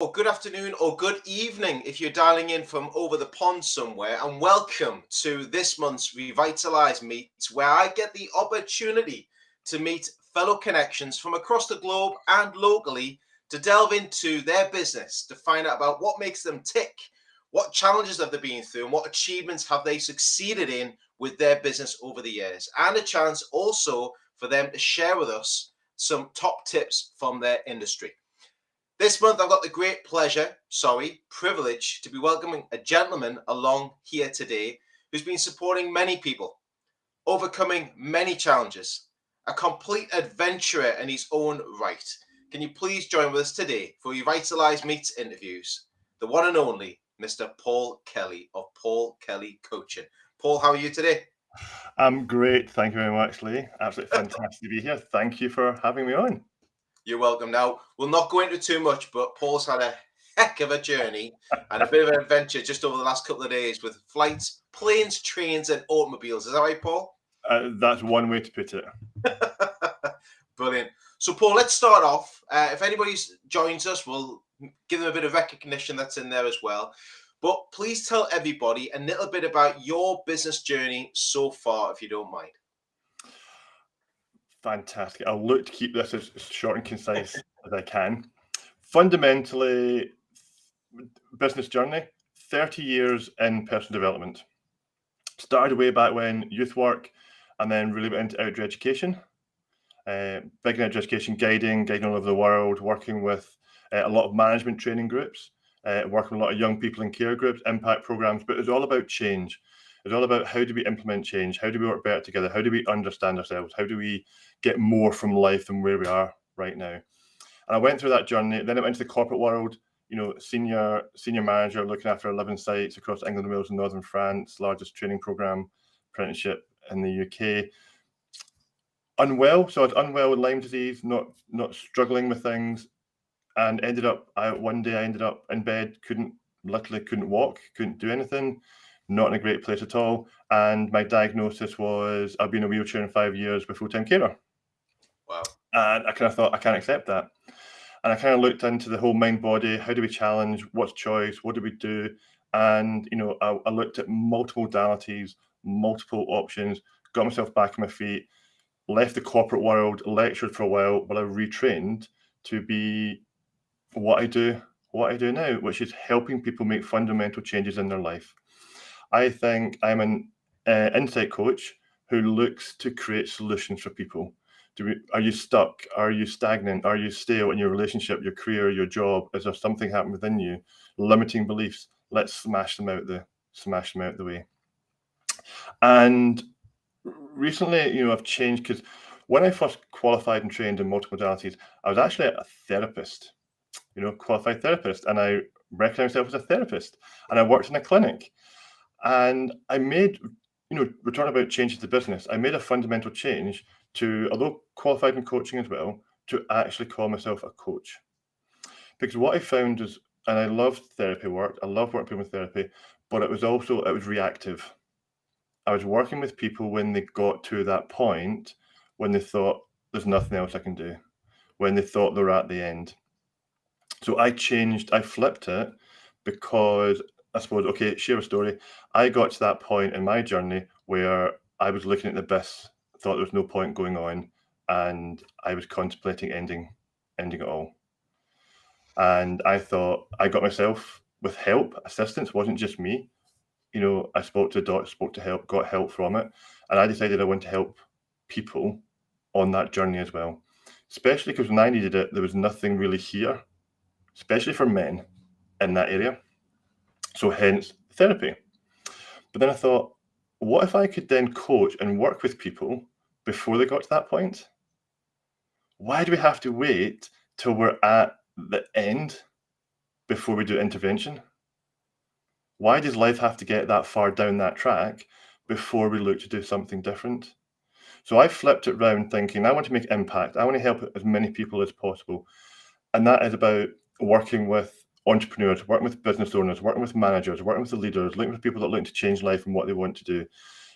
Or good afternoon or good evening if you're dialing in from over the pond somewhere, and welcome to this month's Revitalise Meets, where I get the opportunity to meet fellow connections from across the globe and locally to delve into their business, to find out about what makes them tick, what challenges have they been through, and what achievements have they succeeded in with their business over the years, and a chance also for them to share with us some top tips from their industry. This month, I've got the great privilege to be welcoming a gentleman along here today who's been supporting many people, overcoming many challenges, a complete adventurer in his own right. Can you please join with us today for Revitalise Meets interviews, the one and only Mr. Paul Kelly of Paul Kelly Coaching. Paul, how are you today? I'm great. Thank you very much, Lee. Absolutely fantastic to be here. Thank you for having me on. You're welcome. Now, we'll not go into too much, but Paul's had a heck of a journey and a bit of an adventure just over the last couple of days with flights, planes, trains, and automobiles. Is that right, Paul? That's one way to put it. Brilliant. So, Paul, let's start off. If anybody joins us, we'll give them a bit of recognition that's in there as well. But please tell everybody a little bit about your business journey so far, if you don't mind. Fantastic. I'll look to keep this as short and concise as I can. Fundamentally, business journey, 30 years in personal development. Started way back when, youth work, and then really went into outdoor education. Big in outdoor education, guiding all over the world, working with a lot of management training groups, working with a lot of young people in care groups, impact programs, but it's all about change. It's all about how do we implement change? How do we work better together? How do we understand ourselves? How do we get more from life than where we are right now? And I went through that journey. Then I went into the corporate world, senior manager, looking after 11 sites across England, Wales, and Northern France, largest training program, apprenticeship in the UK. Unwell, so I was unwell with Lyme disease, not struggling with things, and one day I ended up in bed, literally couldn't walk, couldn't do anything, not in a great place at all. And my diagnosis was I've been in a wheelchair in 5 years with full-time carer. Wow. And I kind of thought, I can't accept that. And I kind of looked into the whole mind body, how do we challenge, what's choice, what do we do? And, I looked at multiple modalities, multiple options, got myself back on my feet, left the corporate world, lectured for a while, but I retrained to be what I do now, which is helping people make fundamental changes in their life. I think I'm an insight coach who looks to create solutions for people. Are you stuck? Are you stagnant? Are you stale in your relationship, your career, your job? Is there something happening within you? Limiting beliefs. Let's smash them out the way. And recently, I've changed because when I first qualified and trained in multiple modalities, I was actually a therapist, qualified therapist, and I recognized myself as a therapist, and I worked in a clinic, and I made, we're talking about changes to business. I made a fundamental change to, although qualified in coaching as well, to actually call myself a coach. Because what I found is, and I loved therapy work, I love working with therapy, but it was reactive. I was working with people when they got to that point, when they thought, there's nothing else I can do, when they thought they were at the end. So I flipped it because I suppose, okay, share a story. I got to that point in my journey where I was looking at the abyss, thought there was no point going on, and I was contemplating ending it all. And I thought I got myself with help, assistance, wasn't just me. I spoke to a doctor, spoke to help, got help from it. And I decided I want to help people on that journey as well. Especially because when I needed it, there was nothing really here, especially for men in that area. So hence therapy. But then I thought, what if I could then coach and work with people before they got to that point? Why do we have to wait till we're at the end before we do intervention? Why does life have to get that far down that track before we look to do something different? So I flipped it around thinking, I want to make impact. I want to help as many people as possible. And that is about working with entrepreneurs, working with business owners, working with managers, working with the leaders, looking with people that are looking to change life and what they want to do.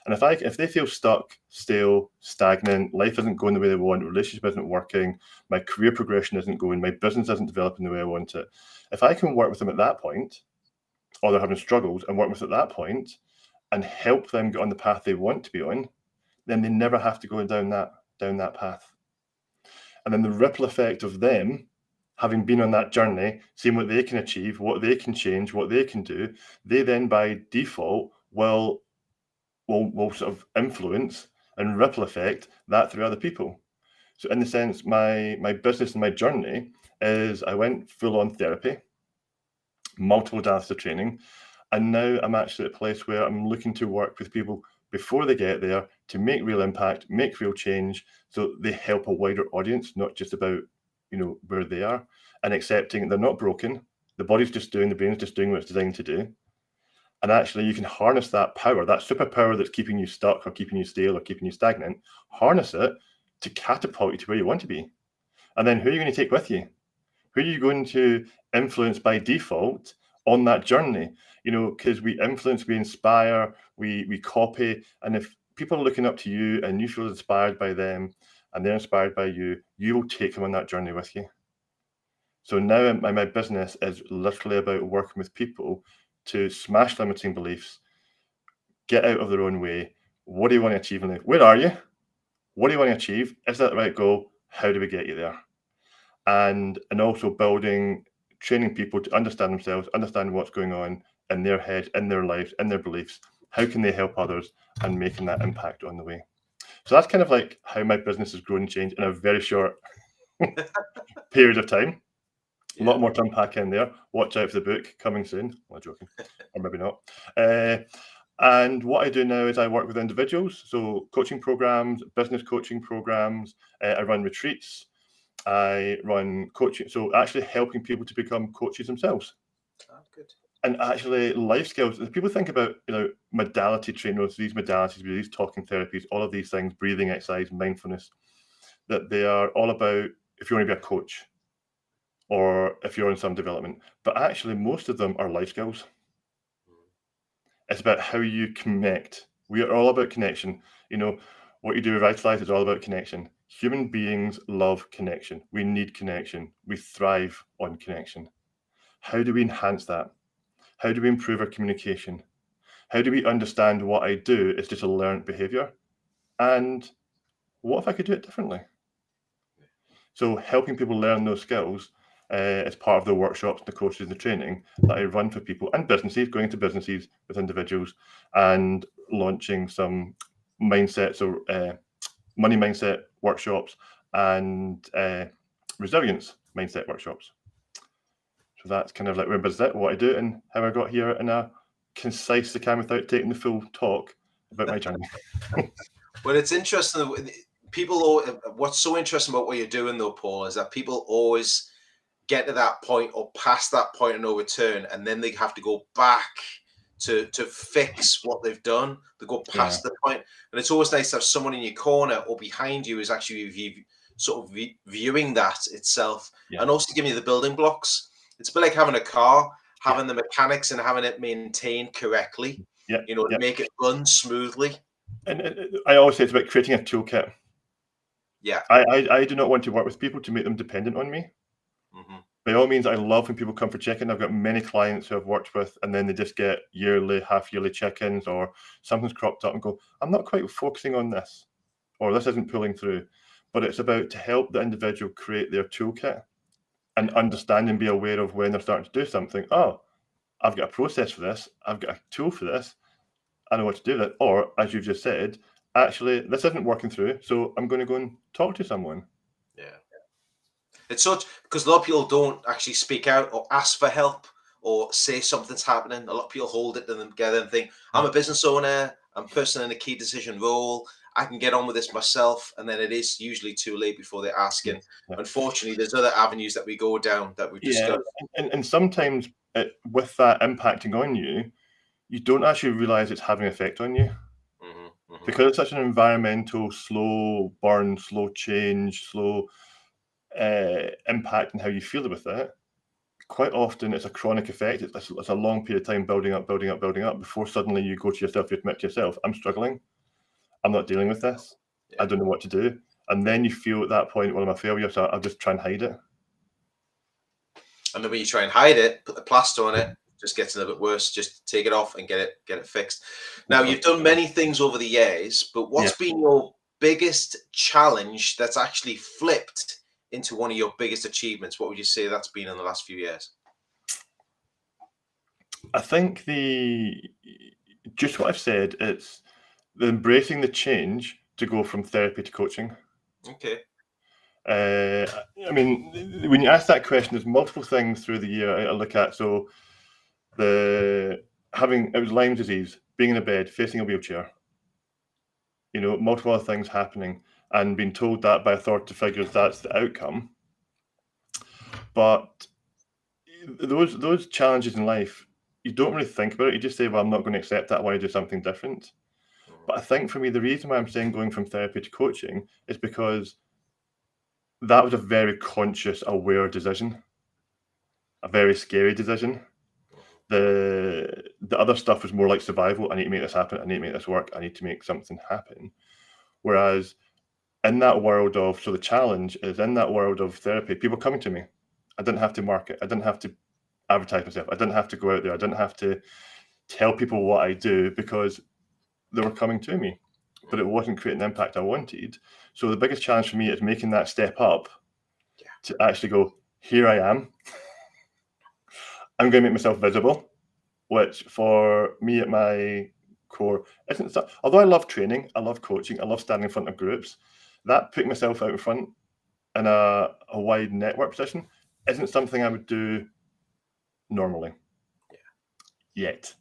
And if they feel stuck, stale, stagnant, life isn't going the way they want, relationship isn't working, my career progression isn't going, my business isn't developing the way I want it, if I can work with them at that point, or they're having struggles and work with them at that point and help them get on the path they want to be on, then they never have to go down that path. And then the ripple effect of them having been on that journey, seeing what they can achieve, what they can change, what they can do, they then by default will sort of influence and ripple effect that through other people. So in the sense, my business and my journey is I went full on therapy, multiple modalities of training, and now I'm actually at a place where I'm looking to work with people before they get there to make real impact, make real change, so they help a wider audience, not just about where they are, and accepting they're not broken. The body's just doing, the brain's just doing what it's designed to do. And actually, you can harness that power, that superpower that's keeping you stuck or keeping you stale or keeping you stagnant, harness it to catapult you to where you want to be. And then who are you going to take with you? Who are you going to influence by default on that journey? Because we influence, we inspire, we copy. And if people are looking up to you and you feel inspired by them and they're inspired by you, you will take them on that journey with you. So now my business is literally about working with people to smash limiting beliefs, get out of their own way. What do you want to achieve in life? Where are you? What do you want to achieve? Is that the right goal? How do we get you there? And also training people to understand themselves, understand what's going on in their head, in their lives, in their beliefs. How can they help others and making that impact on the way? So that's kind of like how my business has grown and changed in a very short period of time. A lot more to unpack in there. Watch out for the book coming soon. Well, joking, or maybe not. And what I do now is I work with individuals, so coaching programs, business coaching programs. I run retreats. I run coaching, so actually helping people to become coaches themselves. Oh, good. And actually life skills. People think about modality trainers, these modalities, these talking therapies, all of these things, breathing exercise, mindfulness, that they are all about if you want to be a coach or if you're in some development. But actually most of them are life skills. It's about how you connect. We are all about connection. What you do with Revitalise is all about connection. Human beings love connection. We need connection. We thrive on connection. How do we enhance that? How do we improve our communication? How do we understand what I do is just a learned behavior? And what if I could do it differently? So helping people learn those skills as part of the workshops, the courses, the training that I run for people and businesses, going into businesses with individuals and launching some mindsets or money mindset workshops and resilience mindset workshops. So that's kind of like what I do and how I got here in a concise account without taking the full talk about my journey. Well, it's interesting. What's so interesting about what you're doing, though, Paul, is that people always get to that point or past that point of no return, and then they have to go back to fix what they've done. They go past the point, and it's always nice to have someone in your corner or behind you who's actually viewing that itself, and also giving you the building blocks. It's a bit like having a car, having the mechanics and having it maintained correctly. To make it run smoothly. And I always say it's about creating a toolkit. Yeah. I do not want to work with people to make them dependent on me. Mm-hmm. By all means, I love when people come for check-in. I've got many clients who I've worked with, and then they just get yearly, half-yearly check-ins, or something's cropped up and go, I'm not quite focusing on this, or this isn't pulling through. But it's about to help the individual create their toolkit and understand and be aware of when they're starting to do something. Oh, I've got a process for this. I've got a tool for this. I know what to do with it. Or, as you've just said, actually, this isn't working through, so I'm going to go and talk to someone. Yeah. It's such, because a lot of people don't actually speak out or ask for help or say something's happening. A lot of people hold it to them together and think, I'm a business owner, I'm a person in a key decision role, I can get on with this myself. And then it is usually too late before they're asking. Unfortunately, there's other avenues that we go down that we've discussed. And sometimes with that impacting on you, you don't actually realize it's having an effect on you. Because it's such an environmental, slow burn, slow change, slow impact on how you feel with it. Quite often it's a chronic effect. It's a long period of time building up before suddenly you go to yourself, you admit to yourself, I'm struggling. I'm not dealing with this. I Yeah. don't know what to do. And then you feel at that point, well, I'm a failure, so I'll just try and hide it. And then when you try and hide it, put the plaster on it, just gets a little bit worse. Just take it off and get it fixed. Now, you've done many things over the years, but Yeah. what's been your biggest challenge that's actually flipped into one of your biggest achievements? What would you say that's been in the last few years? I think just what I've said, it's the embracing the change to go from therapy to coaching. Okay. I mean, when you ask that question, there's multiple things through the year I look at. So it was Lyme disease, being in a bed, facing a wheelchair, multiple other things happening, and being told that by authority figures that's the outcome. But those challenges in life, you don't really think about it. You just say, well, I'm not going to accept that. I want to do something different. But I think for me, the reason why I'm saying going from therapy to coaching is because that was a very conscious, aware decision, a very scary decision. The other stuff was more like survival. I need to make this happen. I need to make this work. I need to make something happen. Whereas in that world so the challenge is in that world of therapy, people coming to me. I didn't have to market. I didn't have to advertise myself. I didn't have to go out there. I didn't have to tell people what I do because they were coming to me, but it wasn't creating the impact I wanted. So the biggest challenge for me is making that step up to actually go, here I am. I'm going to make myself visible, which for me at my core isn't stuff. Although I love training, I love coaching, I love standing in front of groups, that putting myself out in front in a wide network position isn't something I would do normally. Yet.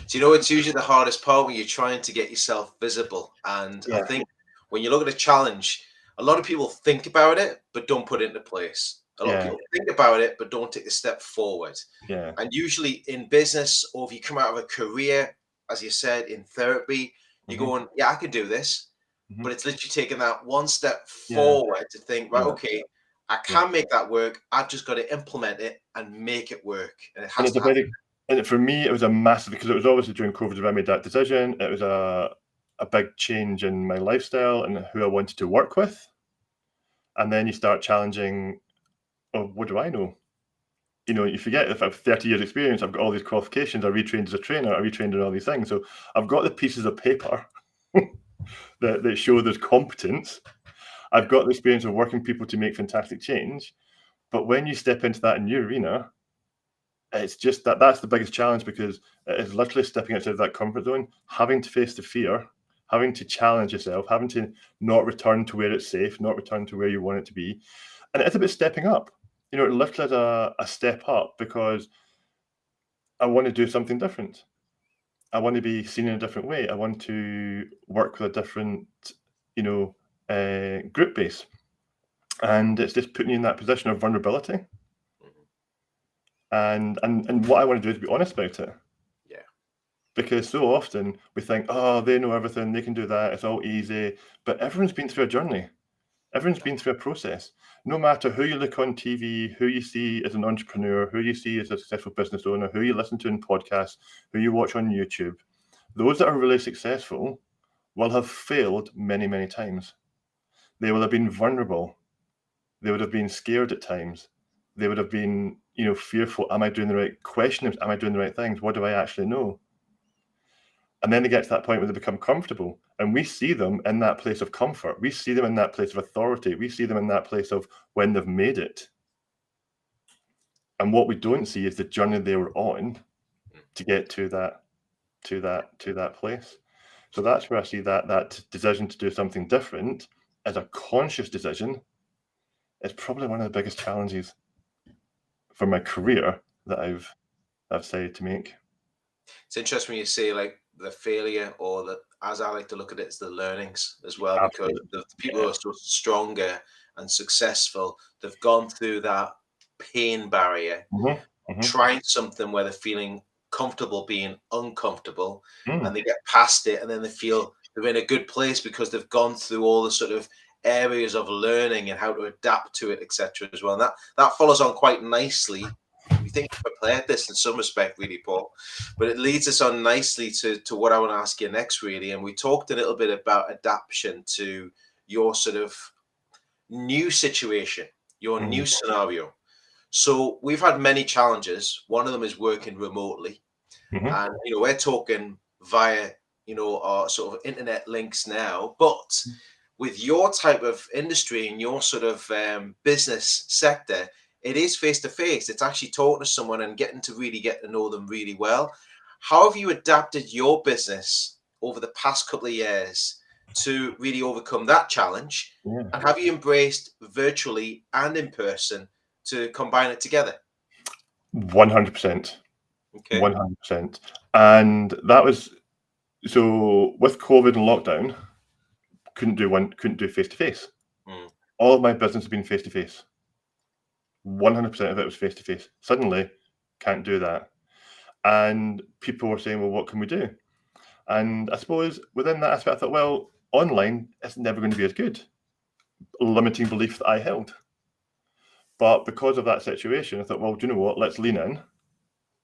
Do it's usually the hardest part when you're trying to get yourself visible. And I think when you look at a challenge, a lot of people think about it, but don't put it into place. A lot of people think about it, but don't take a step forward. Yeah. And usually in business, or if you come out of a career, as you said, in therapy, you're going, yeah, I can do this. But it's literally taking that one step forward to think, right, okay, I can make that work. I've just got to implement it and make it work. And it has to happen. And for me, it was a massive, because it was obviously during COVID when I made that decision. It was a big change in my lifestyle and who I wanted to work with. And then you start challenging, oh, what do I know? You forget, if I have 30 years experience, I've got all these qualifications, I retrained as a trainer, I retrained in all these things. So I've got the pieces of paper that show there's competence. I've got the experience of working people to make fantastic change. But when you step into that new arena, it's just that's the biggest challenge, because it is literally stepping outside of that comfort zone, having to face the fear, having to challenge yourself, having to not return to where it's safe, not return to where you want it to be. And it's about stepping up. It literally is a step up, because I want to do something different. I want to be seen in a different way. I want to work with a different, group base. And it's just putting you in that position of vulnerability. And what I want to do is be honest about it. Yeah. Because so often we think, oh, they know everything, they can do that, it's all easy. But everyone's been through a journey. Everyone's been through a process. No matter who you look on TV, who you see as an entrepreneur, who you see as a successful business owner, who you listen to in podcasts, who you watch on YouTube, those that are really successful will have failed many, many times. They will have been vulnerable. They would have been scared at times. They would have been, fearful. Am I doing the right questions? Am I doing the right things? What do I actually know? And then they get to that point where they become comfortable. And we see them in that place of comfort. We see them in that place of authority. We see them in that place of when they've made it. And what we don't see is the journey they were on to get to that place. So that's where I see that decision to do something different as a conscious decision is probably one of the biggest challenges for my career that I've decided to make. It's interesting when you say like the failure, or the, as I like to look at it, it's the learnings as well. Absolutely. Because the people who are so stronger and successful, they've gone through that pain barrier, trying something where they're feeling comfortable being uncomfortable, and they get past it, and then they feel they're in a good place because they've gone through all the sort of areas of learning and how to adapt to it, etc. as well. And that follows on quite nicely. If you think you prepared this in some respect, really, Paul. But it leads us on nicely to what I want to ask you next, really. And we talked a little bit about adaptation to your sort of new situation, your new scenario. So we've had many challenges. One of them is working remotely, and we're talking via our sort of internet links now. But with your type of industry and your sort of business sector, it is face to face. It's actually talking to someone and getting to really get to know them really well. How have you adapted your business over the past couple of years to really overcome that challenge? Yeah. And have you embraced virtually and in person to combine it together? 100%. Okay. 100%. And that was so with COVID and lockdown, couldn't do face to face. Mm. All of my business has been face to face. 100% of it was face to face. Suddenly, can't do that. And people were saying, well, what can we do? And I suppose within that aspect, I thought, well, online is never going to be as good. Limiting belief that I held. But because of that situation, I thought, well, do you know what? Let's lean in.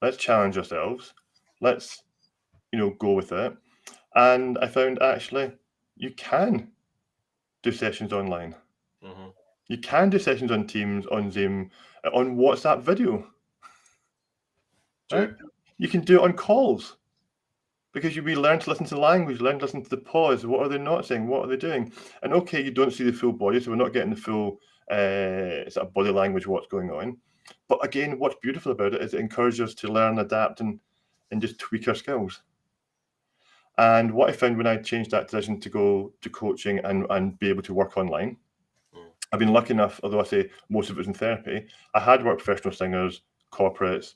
Let's challenge ourselves. Let's, go with it. And I found actually you can do sessions online. Mm-hmm. You can do sessions on Teams, on Zoom, on WhatsApp video. Right? True. You can do it on calls because we learn to listen to the language, learn to listen to the pause. What are they not saying? What are they doing? And okay, you don't see the full body, so we're not getting the full sort of body language, what's going on. But again, what's beautiful about it is it encourages us to learn, adapt, and just tweak our skills. And what I found when I changed that decision to go to coaching and be able to work online, I've been lucky enough, although I say most of it was in therapy, I had worked with professional singers, corporates,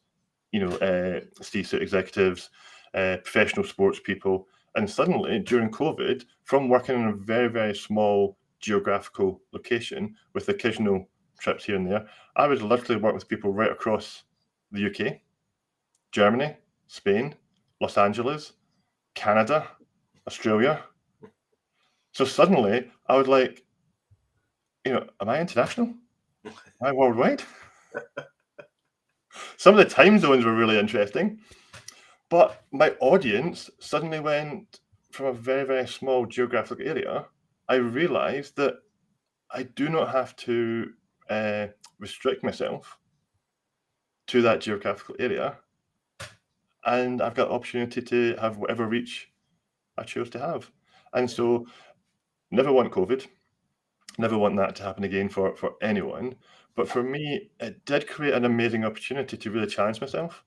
C-suite executives, professional sports people. And suddenly during COVID, from working in a very, very small geographical location with occasional trips here and there, I was literally working with people right across the UK, Germany, Spain, Los Angeles, Canada, Australia. So suddenly I was like, am I international? Am I worldwide? Some of the time zones were really interesting, but my audience suddenly went from a very, very small geographical area. I realized that I do not have to restrict myself to that geographical area. And I've got the opportunity to have whatever reach I chose to have. And so never want COVID, never want that to happen again for anyone. But for me, it did create an amazing opportunity to really challenge myself,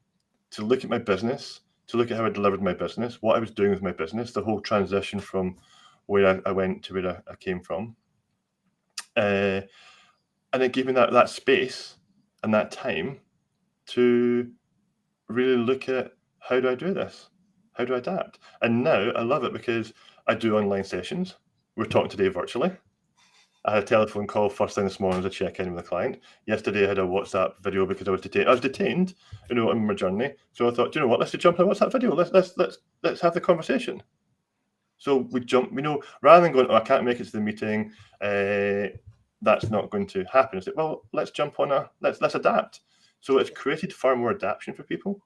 to look at my business, to look at how I delivered my business, what I was doing with my business, the whole transition from where I went to where I came from. And it gave me that space and that time to really look at how do I do this? How do I adapt? And now I love it because I do online sessions. We're talking today virtually. I had a telephone call first thing this morning as a check-in with a client. Yesterday I had a WhatsApp video because I was detained. On my journey. So I thought, what? Let's just jump on a WhatsApp video. Let's have the conversation. So we jump. Rather than going, oh, I can't make it to the meeting. That's not going to happen. I said, well, let's jump on let's adapt. So it's created far more adaptation for people,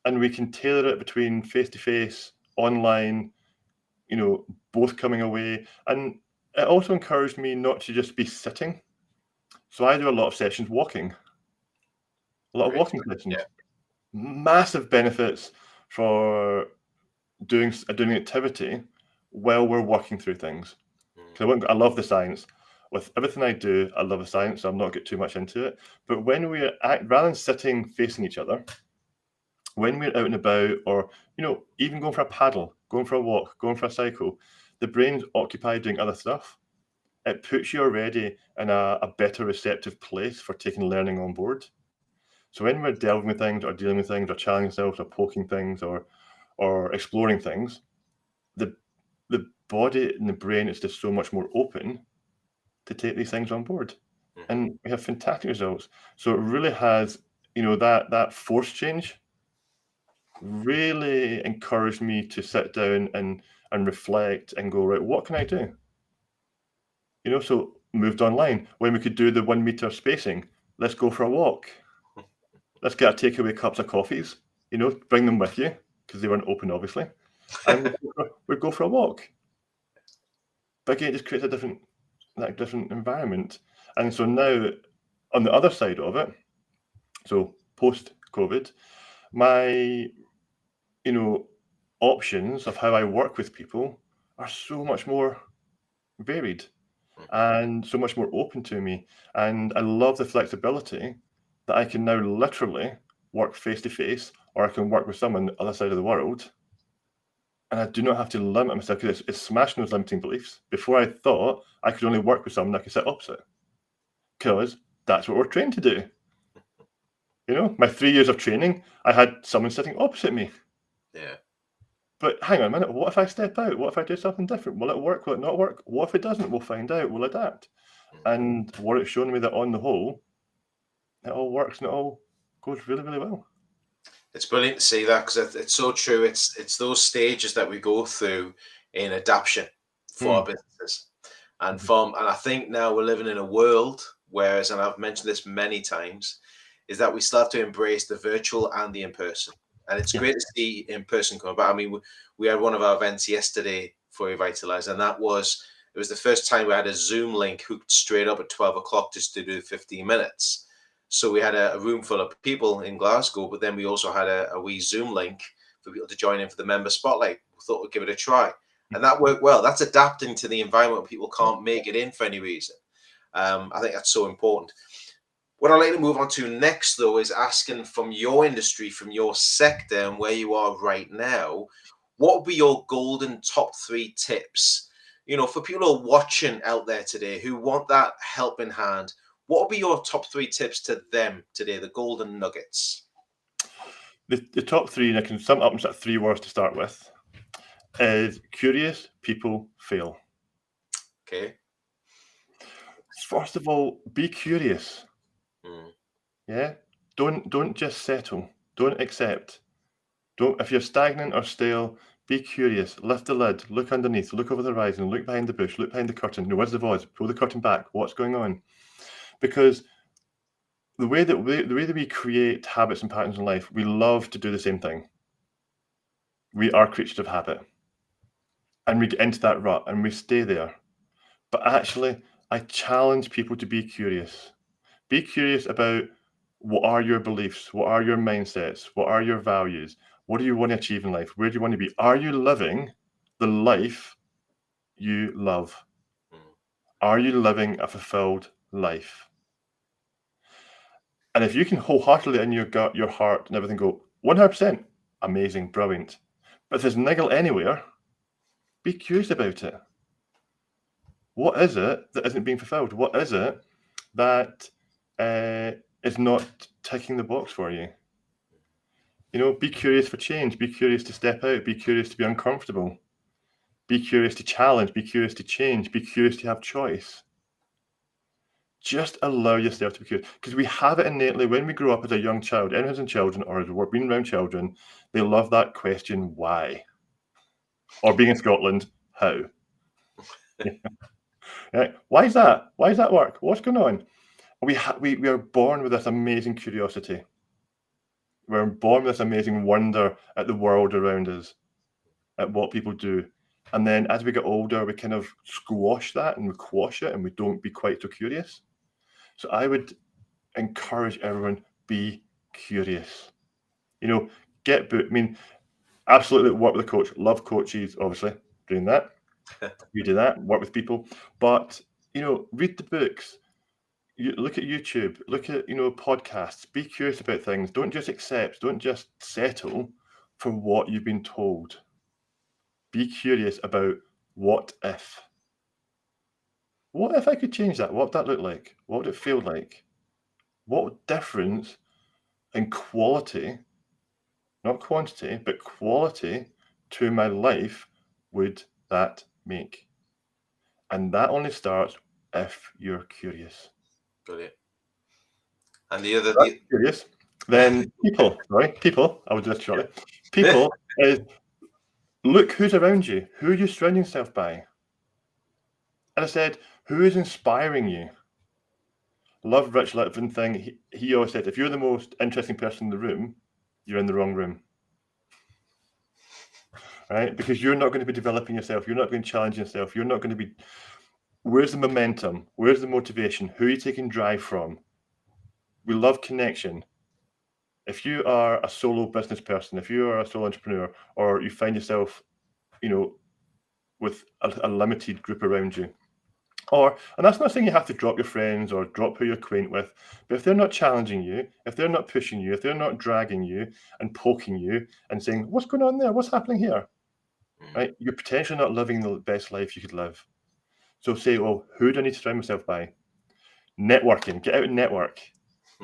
and we can tailor it between face-to-face, online. Both coming away, and it also encouraged me not to just be sitting. So I do a lot of sessions walking, a lot of walking sessions. Yeah. Massive benefits for doing activity while we're working through things. Because I love the science. With everything I do, I love the science, so I'm not get too much into it. But when we're rather than sitting facing each other, when we're out and about, or even going for a paddle, going for a walk, going for a cycle, the brain's occupied doing other stuff. It puts you already in a better receptive place for taking learning on board. So when we're delving with things or dealing with things or challenging ourselves or poking things or exploring things, the body and the brain is just so much more open to take these things on board. And we have fantastic results. So it really has, that force change really encouraged me to sit down and reflect and go, right, what can I do? So moved online when we could do the 1 meter spacing. Let's go for a walk. let's get our takeaway cups of coffees, bring them with you, because they weren't open, obviously. And we'd go for a walk. But again, it just creates a different environment. And so now, on the other side of it, so post-COVID, my, options of how I work with people are so much more varied and so much more open to me. And I love the flexibility that I can now literally work face to face, or I can work with someone on the other side of the world. And I do not have to limit myself, because it's smashing those limiting beliefs. Before, I thought I could only work with someone I could sit opposite, because that's what we're trained to do. My 3 years of training, I had someone sitting opposite me. Yeah. But hang on a minute, what if I step out? What if I do something different? Will it work? Will it not work? What if it doesn't? We'll find out. We'll adapt. And what it's shown me, that on the whole, it all works and it all goes really, really well. It's brilliant to see that, because it's so true. It's those stages that we go through in adaptation for our businesses. And I think now we're living in a world, whereas, and I've mentioned this many times, is that we start to embrace the virtual and the in-person. And it's great to see in-person come back. I mean, we had one of our events yesterday for Revitalise, and it was the first time we had a Zoom link hooked straight up at 12 o'clock just to do 15 minutes. So we had a room full of people in Glasgow, but then we also had a wee Zoom link for people to join in for the member spotlight. We thought we'd give it a try. And that worked well. That's adapting to the environment when people can't make it in for any reason. I think that's so important. What I'd like to move on to next, though, is asking, from your industry, from your sector, and where you are right now, what would be your golden top 3 tips? For people who are watching out there today who want that helping hand, what would be your top 3 tips to them today, the golden nuggets? The top 3, and I can sum it up in sort of 3 words to start with, is curious people fail. Okay. First of all, be curious. Yeah. Don't just settle. Don't accept. If you're stagnant or stale, be curious. Lift the lid. Look underneath. Look over the horizon. Look behind the bush. Look behind the curtain. Where's the voice? Pull the curtain back. What's going on? Because the way that we create habits and patterns in life, we love to do the same thing. We are creatures of habit, and we get into that rut and we stay there. But actually, I challenge people to be curious. Be curious about, what are your beliefs? What are your mindsets? What are your values? What do you want to achieve in life? Where do you want to be? Are you living the life you love? Are you living a fulfilled life? And if you can wholeheartedly in your gut, your heart, and everything go 100%, amazing, brilliant. But if there's niggle anywhere, be curious about it. What is it that isn't being fulfilled? What is it that is not ticking the box for you? Be curious for change. Be curious to step out. Be curious to be uncomfortable. Be curious to challenge. Be curious to change. Be curious to have choice. Just allow yourself to be curious, because we have it innately when we grow up as a young child. Anyone who's in children or has been around children, they love that question, why? Or being in Scotland, how? Right? Why is that? Why does that work? What's going on? We are born with this amazing curiosity. We're born with this amazing wonder at the world around us, at what people do. And then as we get older, we kind of squash that and we quash it, and we don't be quite so curious. So I would encourage everyone, be curious. Get booked. I mean, absolutely work with a coach. Love coaches, obviously, doing that. You do that, work with people. But, read the books. You look at YouTube, look at, podcasts, be curious about things. Don't just accept, don't just settle for what you've been told. Be curious about what if. What if I could change that? What would that look like? What would it feel like? What difference in quality, not quantity, but quality to my life would that make? And that only starts if you're curious. Brilliant. And the other, Curious. Then people, I will do this shortly. People is, look who's around you. Who are you surrounding yourself by? And I said, who is inspiring you? Love Rich Litvin thing. He always said, if you're the most interesting person in the room, you're in the wrong room. Right? Because you're not going to be developing yourself. You're not going to challenge yourself. You're not going to be. Where's the momentum? Where's the motivation? Who are you taking drive from? We love connection. If you are a solo business person, if you are a solo entrepreneur, or you find yourself, with a limited group around you, and that's not saying you have to drop your friends or drop who you acquaint with, but if they're not challenging you, if they're not pushing you, if they're not dragging you and poking you and saying, what's going on there? What's happening here? Right? You're potentially not living the best life you could live. So say, well, who do I need to surround myself by? Networking. Get out and network.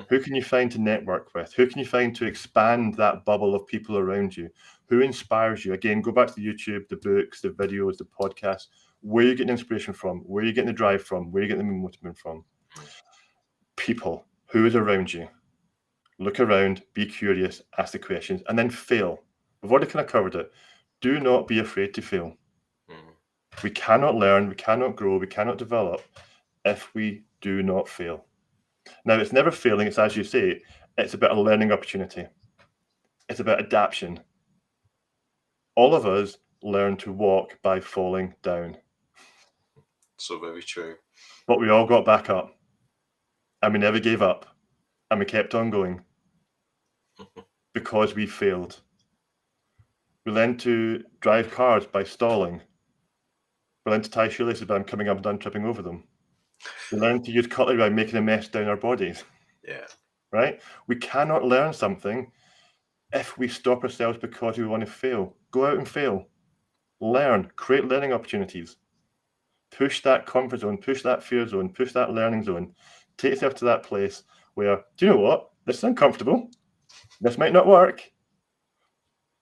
Who can you find to network with? Who can you find to expand that bubble of people around you? Who inspires you? Again, go back to the YouTube, the books, the videos, the podcasts. Where are you getting inspiration from? Where are you getting the drive from? Where are you getting the motivation from? People. Who is around you? Look around, be curious, ask the questions, and then fail. We've already kind of covered it. Do not be afraid to fail. We cannot learn, we cannot grow, we cannot develop if we do not fail. Now, it's never failing. It's, as you say, it's about a learning opportunity. It's about adaptation. All of us learn to walk by falling down. So very true. But we all got back up. And we never gave up. And we kept on going. Because we failed. We learned to drive cars by stalling. We learned to tie shoelaces by coming up and down, tripping over them. We learned to use cutlery by making a mess down our bodies. Yeah. Right? We cannot learn something if we stop ourselves because we want to fail. Go out and fail. Learn. Create learning opportunities. Push that comfort zone, push that fear zone, push that learning zone. Take yourself to that place where, do you know what? This is uncomfortable. This might not work.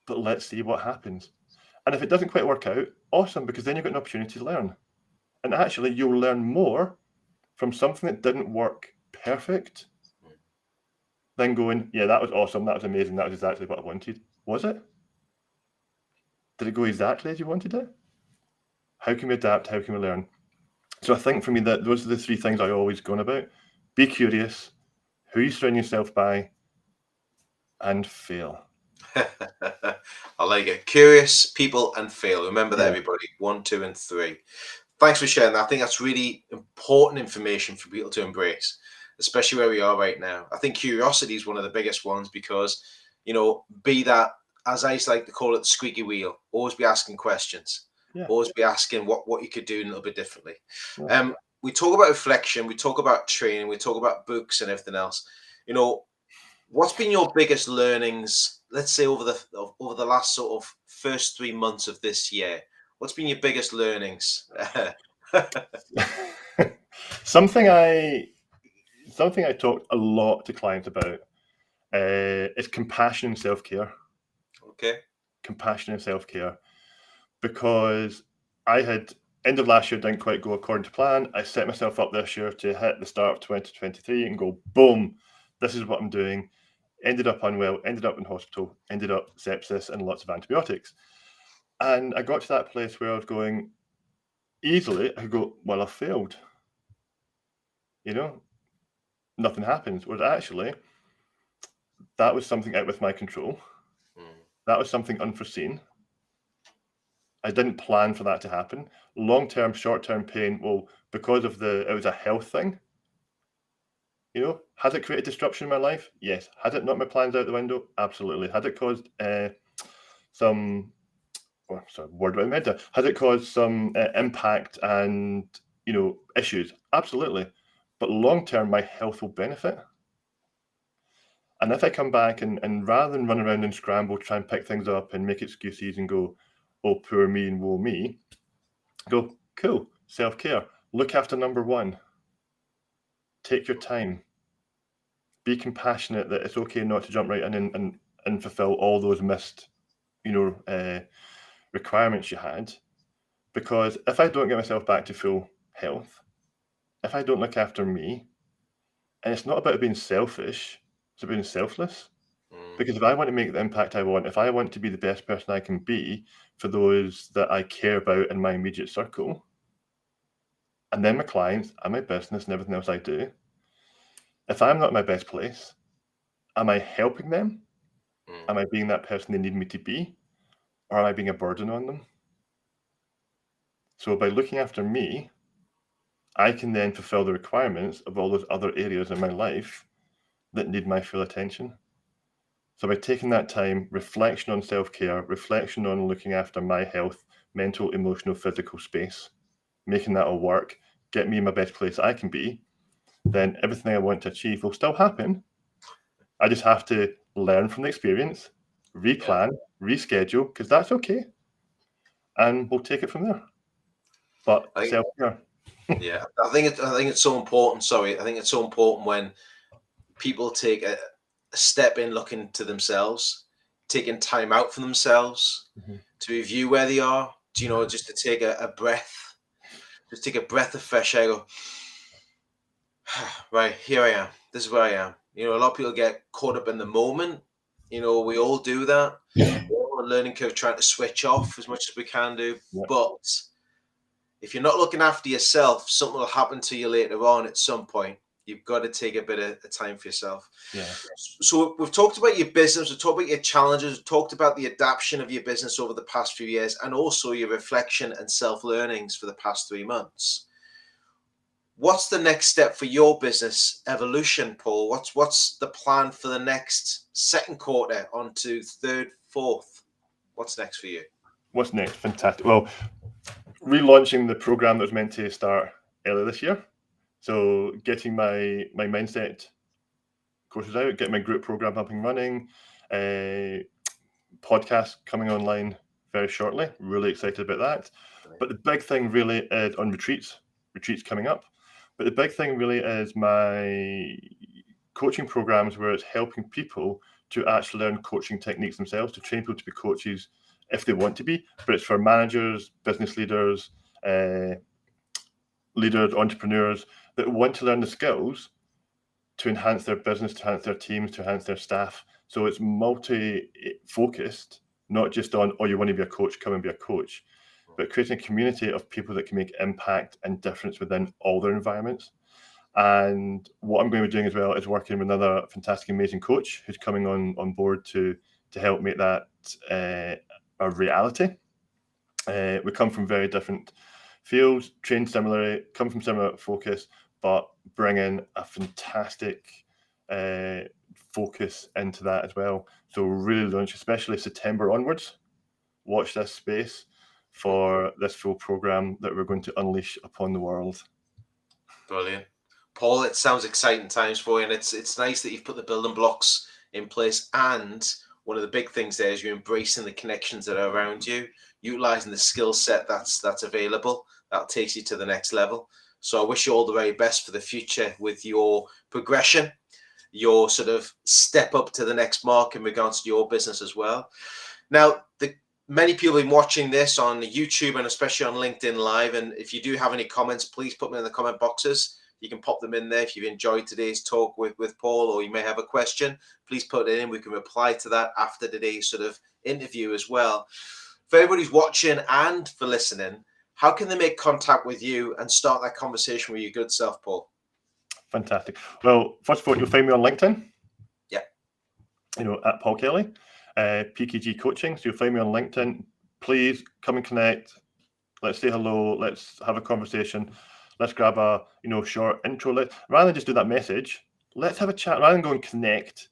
But let's see what happens. And if it doesn't quite work out, awesome, because then you've got an opportunity to learn. And actually, you'll learn more from something that didn't work perfect than going, yeah, that was awesome, that was amazing, that was exactly what I wanted. Was it? Did it go exactly as you wanted it? How can we adapt? How can we learn? So I think for me that those are the three things I always go on about. Be curious, who you surround yourself by, and fail. I like it. Curious, people, and fail. Remember that, Yeah. everybody. 1, 2, and 3. Thanks for sharing that. I think that's really important information for people to embrace, especially where we are right now. I think curiosity is one of the biggest ones because, be that, as I used to like to call it, the squeaky wheel. Always be asking questions. Yeah. Always be asking what you could do a little bit differently. Yeah. We talk about reflection. We talk about training. We talk about books and everything else. What's been your biggest learnings, let's say over the last sort of first 3 months of this year? What's been your biggest learnings? Something I talk a lot to clients about is compassion and self-care. Okay. Compassion and self-care. Because I had, end of last year didn't quite go according to plan. I set myself up this year to hit the start of 2023 and go, boom, this is what I'm doing. Ended up unwell, ended up in hospital, ended up sepsis and lots of antibiotics. And I got to that place where I was going, easily, I go, well, I failed. Nothing happens. Whereas actually, that was something out with my control. That was something unforeseen. I didn't plan for that to happen. Long-term, short-term pain, well, because of it was a health thing. Has it created disruption in my life? Yes. Has it knocked my plans out the window? Absolutely. Has it caused some, word about meta? Has it caused some impact and, issues? Absolutely. But long-term, my health will benefit. And if I come back and rather than run around and scramble, try and pick things up and make excuses and go, oh, poor me and woe me, go, cool, self-care. Look after number one. Take your time. Be compassionate that it's okay not to jump right in and fulfill all those missed, requirements you had. Because if I don't get myself back to full health, if I don't look after me, and it's not about being selfish, it's about being selfless. Because if I want to make the impact I want, if I want to be the best person I can be for those that I care about in my immediate circle, and then my clients and my business and everything else I do, If I'm not in my best place, am I helping them? Mm. Am I being that person they need me to be? Or am I being a burden on them? So by looking after me, I can then fulfill the requirements of all those other areas in my life that need my full attention. So by taking that time, reflection on self-care, reflection on looking after my health, mental, emotional, physical space, making that all work, get me in my best place I can be, then everything I want to achieve will still happen. I just have to learn from the experience, Yeah. replan, reschedule, because that's okay. And we'll take it from there. But I think, self-care. yeah, I think it's so important. Sorry, I think it's so important when people take a step in looking to themselves, taking time out for themselves Mhm. to review where they are. You know, just to take a breath, just take a breath of fresh air. Go, right, here I am. This is where I am. You know, a lot of people get caught up in the moment. You know, we all do that. We're all on a learning curve trying to switch off as much as we can do. Yep. But if you're not looking after yourself, something will happen to you later on at some point. You've got to take a bit of time for yourself. Yeah. So we've talked about your business, we've talked about your challenges, we've talked about the adaptation of your business over the past few years, and also your reflection and self-learnings for the past 3 months. What's the next step for your business evolution, Paul? What's the plan for the next second quarter onto third, fourth? What's next for you? What's next? Fantastic. Well, relaunching the program that was meant to start earlier this year. So getting my mindset courses out, getting my group program up and running, podcast coming online very shortly. Really excited about that. But the big thing really is on retreats coming up. But the big thing really is my coaching programs where it's helping people to actually learn coaching techniques themselves, to train people to be coaches if they want to be. But it's for managers, business leaders, entrepreneurs that want to learn the skills to enhance their business, to enhance their teams, to enhance their staff. So it's multi-focused, not just on, oh, you want to be a coach, come and be a coach, but creating a community of people that can make impact and difference within all their environments. And what I'm going to be doing as well is working with another fantastic, amazing coach who's coming on board to help make that a reality. We come from very different fields, trained similarly, come from similar focus, but bring in a fantastic focus into that as well. So really launch, especially September onwards, watch this space for this full program that we're going to unleash upon the world. Brilliant. Paul, it sounds exciting times for you, and it's nice that you've put the building blocks in place. And one of the big things there is you're embracing the connections that are around you, utilizing the skill set that's available. That takes you to the next level. So I wish you all the very best for the future with your progression, your sort of step up to the next mark in regards to your business as well. Now, many people have been watching this on YouTube and especially on LinkedIn Live. And if you do have any comments, please put them in the comment boxes. You can pop them in there if you've enjoyed today's talk with Paul, or you may have a question. Please put it in. We can reply to that after today's sort of interview as well. For everybody who's watching and for listening, how can they make contact with you and start that conversation with your good self, Paul? Fantastic. Well, first of all, you'll find me on LinkedIn. Yeah. At Paul Kelly, PKG Coaching. So you'll find me on LinkedIn. Please come and connect. Let's say hello. Let's have a conversation. Let's grab a short intro. Rather than just do that message, let's have a chat. Rather than go and connect,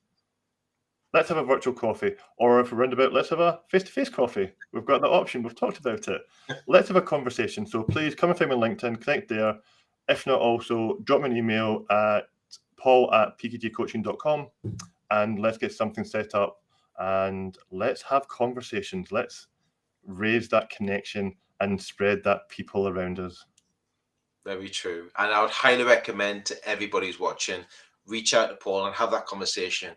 let's have a virtual coffee. Or if we're roundabout, let's have a face-to-face coffee. We've got that option. We've talked about it. Let's have a conversation. So please come and find me on LinkedIn. Connect there. If not, also drop me an email at paul@pkgcoaching.com and let's get something set up and let's have conversations. Let's raise that connection and spread that people around us. Very true. And I would highly recommend to everybody who's watching, reach out to Paul and have that conversation.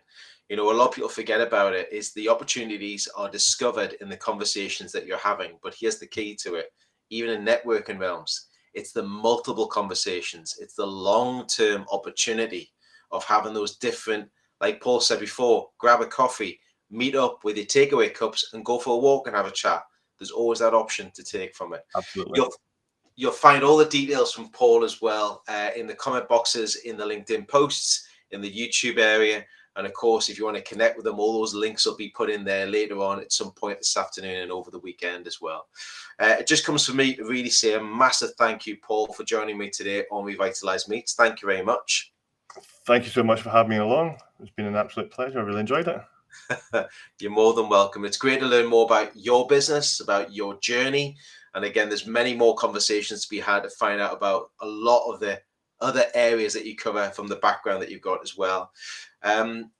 You know, a lot of people forget about it is the opportunities are discovered in the conversations that you're having. But here's the key to it. Even in networking realms, it's the multiple conversations. It's the long-term opportunity of having those different, like Paul said before, grab a coffee, meet up with your takeaway cups and go for a walk and have a chat. There's always that option to take from it. Absolutely. You'll find all the details from Paul as well in the comment boxes, in the LinkedIn posts, in the YouTube area. And of course, if you want to connect with them, all those links will be put in there later on at some point this afternoon and over the weekend as well. It just comes from me to really say a massive thank you, Paul, for joining me today on Revitalise Meets. Thank you very much. Thank you so much for having me along. It's been an absolute pleasure. I really enjoyed it. You're more than welcome. It's great to learn more about your business, about your journey. And again, there's many more conversations to be had to find out about a lot of the other areas that you cover from the background that you've got as well.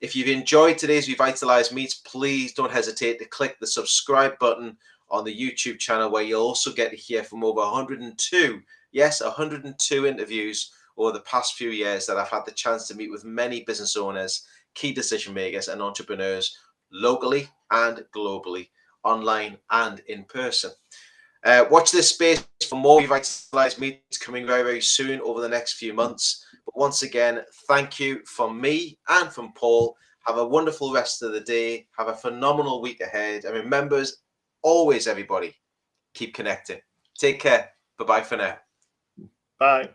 If you've enjoyed today's Revitalise Meets, please don't hesitate to click the subscribe button on the YouTube channel, where you'll also get to hear from over 102, yes, 102 interviews over the past few years that I've had the chance to meet with many business owners, key decision makers and entrepreneurs locally and globally, online and in person. Watch this space for more Revitalise Meets coming very, very soon over the next few months. But once again, thank you from me and from Paul. Have a wonderful rest of the day. Have a phenomenal week ahead. And remember, as always, everybody, keep connecting. Take care. Bye-bye for now. Bye.